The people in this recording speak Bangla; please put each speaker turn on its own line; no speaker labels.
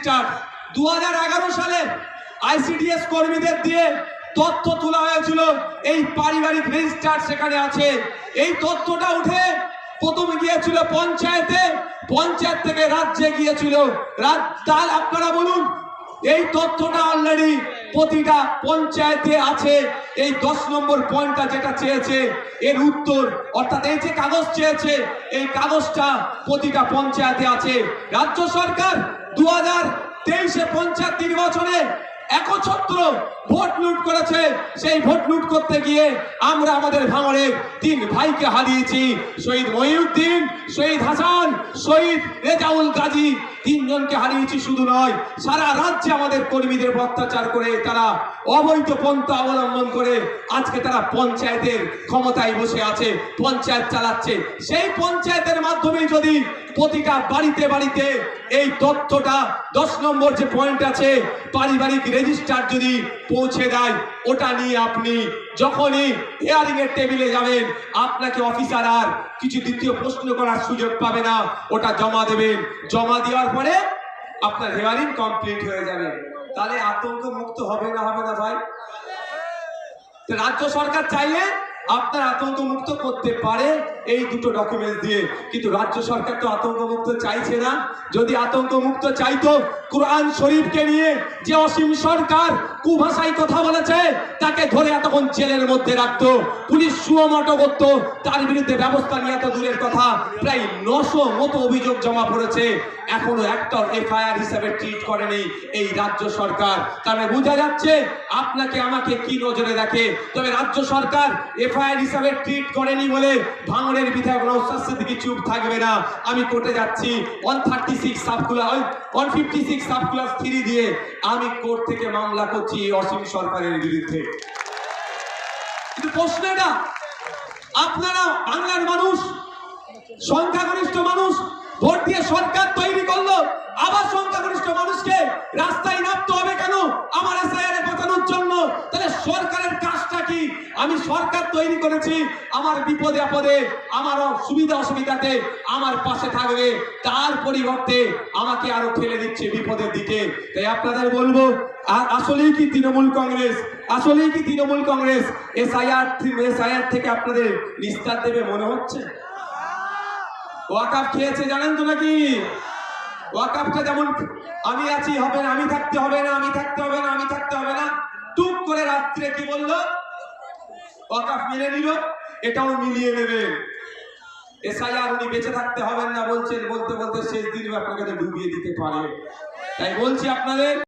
রেজিস্টার 2011 সালে আইসিডিএস কর্মীদের দিয়ে তথ্য তোলা হয়েছিল, এই পারিবারিক রেজিস্টার সেখানে আছে। এই তথ্যটা উঠে প্রথমে গিয়েছিল পঞ্চায়েতে, পঞ্চায়েত থেকে রাজ্যে গিয়েছিল। তাহলে আপনারা বলুন, এই তথ্যটা অলরেডি প্রতিটা পঞ্চায়েতে আছে। এই 10 নম্বর পয়েন্টটা যেটা চেয়েছে এর উত্তর, অর্থাৎ এই যে কাগজ চেয়েছে এই কাগজটা প্রতিটা পঞ্চায়েতে আছে। রাজ্য সরকার 2023-এ পঞ্চায়েত নির্বাচনে একছত্র ভোট লুট করেছে। সেই ভোট লুট করতে গিয়ে আমরা আমাদের ভাঙড়ের 3 ভাইকে হারিয়েছি। শহীদ মহিউদ্দিন, শহীদ হাসান, শহীদ রেজাউল গাজী, 3 জনকে হারিয়েছি। শুধু নয়, সারা রাজ্যে আমাদের কর্মীদের অত্যাচার করে তারা অবৈধ পন্থা অবলম্বন করে আজকে তারা পঞ্চায়েতের ক্ষমতায় বসে আছে, পঞ্চায়েত চালাচ্ছে। সেই পঞ্চায়েতের মাধ্যমে যদি প্রতিটা বাড়িতে বাড়িতে এই তথ্যটা 10 নম্বর যে পয়েন্ট আছে পারিবারিক রেজিস্টার যদি পৌঁছে দেয়, ওটা নিয়ে আপনি যখনই হিয়ারিং এর টেবিলে যাবেন আপনাকে অফিসার আর কিছু দ্বিতীয় প্রশ্ন করার সুযোগ পাবে না। ওটা জমা দেবেন, জমা দেওয়ার পরে আপনার হিয়ারিং কমপ্লিট হয়ে যাবে। তাহলে আতঙ্ক মুক্ত হবে না ভাই? রাজ্য সরকার চাইলে আপনার আতঙ্ক মুক্ত করতে পারে এই দুটো ডকুমেন্টস দিয়ে, কিন্তু রাজ্য সরকার তো আতঙ্ক মুক্ত চাইছে না। যদি আতঙ্ক মুক্ত চাইতো, কোরআন শরীফকে নিয়ে যে অসীম সরকার কুভাষায় কথা বলেছে তাকে ধরে এতক্ষণ জেলের মধ্যে রাখতো, পুলিশ সুমোটো করতো, তার বিরুদ্ধে ব্যবস্থা নিয়ে তো দূরের কথা, প্রায় 900 মতো অভিযোগ জমা পড়েছে, এখনো একটা এফআইআর হিসাবে ট্রিট করেনি এই রাজ্য সরকার। তাহলে বোঝা যাচ্ছে আপনাকে আমাকে কি নজরে দেখে। তবে রাজ্য সরকার এফআইআর হিসাবে ট্রিট করেনি বলে ভাঙড়ের বিধায়ক নওশাদ সিদ্দিকী চুপ থাকবে না। আমি কোর্টে যাচ্ছি 156 সাব ক্লাস 3 দিয়ে আমি কোর্ট থেকে মামলা করছি অসীম সরকারের বিরুদ্ধে। কিন্তু প্রশ্নটা, আপনারা বাংলার মানুষ, সংখ্যাগরিষ্ঠ মানুষ ভোট দিয়ে সরকার তৈরি করলো, আবার সংখ্যাগরিষ্ঠ মানুষকে রাস্তায় নামতে হবে কেন? আমার এসআইআর বাঁচানোর জন্য। তাহলে সরকারের কাজটা কি? আমি সরকার তৈরি করেছি, আমার বিপদে আপদে, আমার সুবিধা অসুবিধাতে আমার পাশে থাকবে, তার পরিবর্তে আমাকে আরো ঠেলে দিচ্ছে বিপদের দিকে। তাই আপনাদের বলবো, আর আসলেই কি তৃণমূল কংগ্রেস এসআইআর থেকে আপনাদের নিস্তার দেবে মনে হচ্ছে? ওয়াকাফ খেয়েছে জানেন তো নাকি? ওয়াকাফটা যেমন আমি আছি হবে না, আমি থাকতে হবে না, টুক করে রাত্রে কি বললো? ওয়াকাফ মেনে নিল, এটাও মিলিয়ে নেবে। এসআইআর উনি বেঁচে থাকতে হবেন না বলছেন, বলতে শেষ দিন আপনাকে ডুবিয়ে দিতে পারে। তাই বলছি আপনাদের